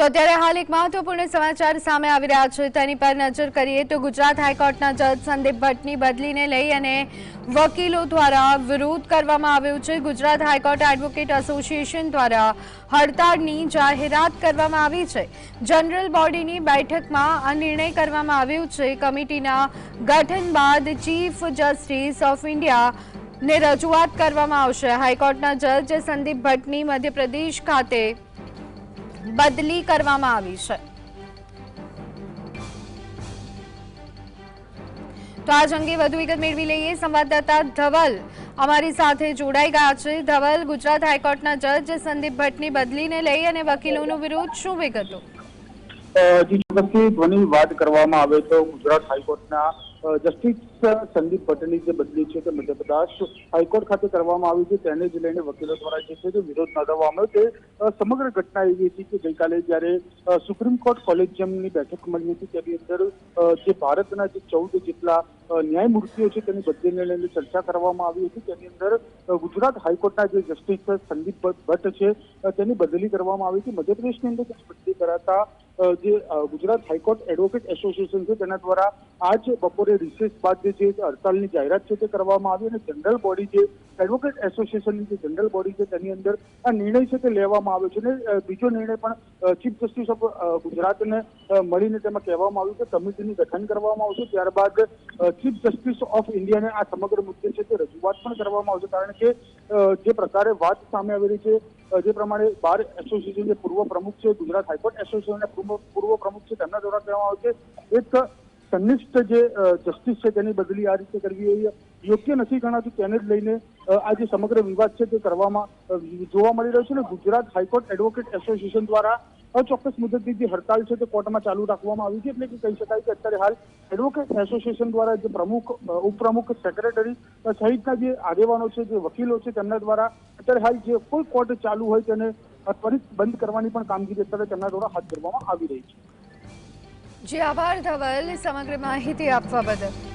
તો અત્યારે હાલ એક મહત્વપૂર્ણ સમાચાર સામે આવી રહ્યા છે તેની પર નજર કરીએ તો ગુજરાત હાઈકોર્ટના જજ સંદીપ ભટ્ટની બદલીને લઈ અને વકીલો દ્વારા વિરોધ કરવામાં આવ્યો છે। ગુજરાત હાઈકોર્ટ એડવોકેટ એસોસિએશન દ્વારા હડતાળની જાહેરાત કરવામાં આવી છે। જનરલ બોડીની બેઠકમાં આ નિર્ણય કરવામાં આવ્યો છે। કમિટીના ગઠન બાદ ચીફ જસ્ટિસ ઓફ ઇન્ડિયા ને રજૂઆત કરવામાં આવશે। હાઈકોર્ટના જજ સંદીપ ભટ્ટની મધ્યપ્રદેશ ખાતે બદલી કરવામાં આવી છે। તો આજ અંગે વધુ વિગત મેળવી લઈએ। સંવાદદાતા ધવલ અમારી સાથે જોડાઈ ગયા છે। ધવલ, ગુજરાત હાઈકોર્ટના જજ સંદીપ ભટ્ટની બદલીને લઈ અને વકીલોનો વિરોધ, શું વિગતો? જી ચોક્કસથી ધ્વની વાત કરવામાં આવે તો ગુજરાત હાઈકોર્ટના જસ્ટિસ સંદીપ ભટ્ટની જે બદલી છે તે મધ્યપ્રદેશ હાઈકોર્ટ ખાતે કરવામાં આવી છે। તેને જ લઈને વકીલો દ્વારા જે છે તે વિરોધ નોંધાવવામાં આવ્યો છે। સમગ્ર ઘટના એવી હતી કે ગઈકાલે જ્યારે સુપ્રીમ કોર્ટ કોલેજિયમની બેઠક મળી હતી તેની અંદર જે ભારતના જે 14 જેટલા ન્યાયમૂર્તિઓ છે તેની બદલીને લઈને ચર્ચા કરવામાં આવી હતી। તેની અંદર ગુજરાત હાઈકોર્ટના જે જસ્ટિસ સંદીપ ભટ્ટ છે તેની બદલી કરવામાં આવી હતી। મધ્યપ્રદેશની અંદર તેની બદલી કરાતા જે ગુજરાત હાઈકોર્ટ એડવોકેટ એસોસિએશન છે તેના દ્વારા આજ બપોરે રિસેસ બાદ જે હડતાલની જાહેરાત છે તે કરવામાં આવી અને જનરલ બોડી જે એડવોકેટ એસોસિએશનની જે જનરલ બોડી છે તેની અંદર આ નિર્ણય છે તે લેવામાં આવ્યો છે અને બીજો નિર્ણય પણ ચીફ જસ્ટિસ ઓફ ગુજરાતને મળીને તેમાં કહેવામાં આવ્યું કે કમિટીનું ગઠન કરવામાં આવશે। ત્યારબાદ ચીફ જસ્ટિસ ઓફ ઇન્ડિયાને આ સમગ્ર મુદ્દે છે તે રજૂઆત પણ કરવામાં આવશે, કારણ કે જે પ્રકારે વાત સામે આવી રહી છે જે પ્રમાણે બાર એસોસિએશન જે પૂર્વ પ્રમુખ છે, ગુજરાત હાઈકોર્ટ એસોસિએશનના પૂર્વ પ્રમુખ છે, તેમના દ્વારા કહેવામાં આવે છે એક સંનિષ્ઠ જે જસ્ટિસ છે તેની બદલી આ રીતે કરવી એ યોગ્ય નથી ગણાતું। તેને જ લઈને આ જે સમગ્ર વિવાદ છે તે કરવામાં જોવા મળી રહ્યો છે અને ગુજરાત હાઈકોર્ટ એડવોકેટ એસોસિએશન દ્વારા અચોક્કસ મુદતની જે હડતાલ છે તે કોર્ટમાં ચાલુ રાખવામાં આવી છે। એટલે કે કહી શકાય કે અત્યારે હાલ એડવોકેટ એસોસિએશન દ્વારા જે પ્રમુખ, ઉપપ્રમુખ, સેક્રેટરી સહિતના જે આગેવાનો છે, જે વકીલો છે, તેમના દ્વારા અત્યારે હાલ જે કોઈ કોર્ટ ચાલુ હોય તેને ત્વરિત બંધ કરવાની પણ કામગીરી અત્યારે તેમના દ્વારા હાથ ધરવામાં આવી રહી છે। જી આભાર ધવલ, સમગ્ર માહિતી આપવા બદલ।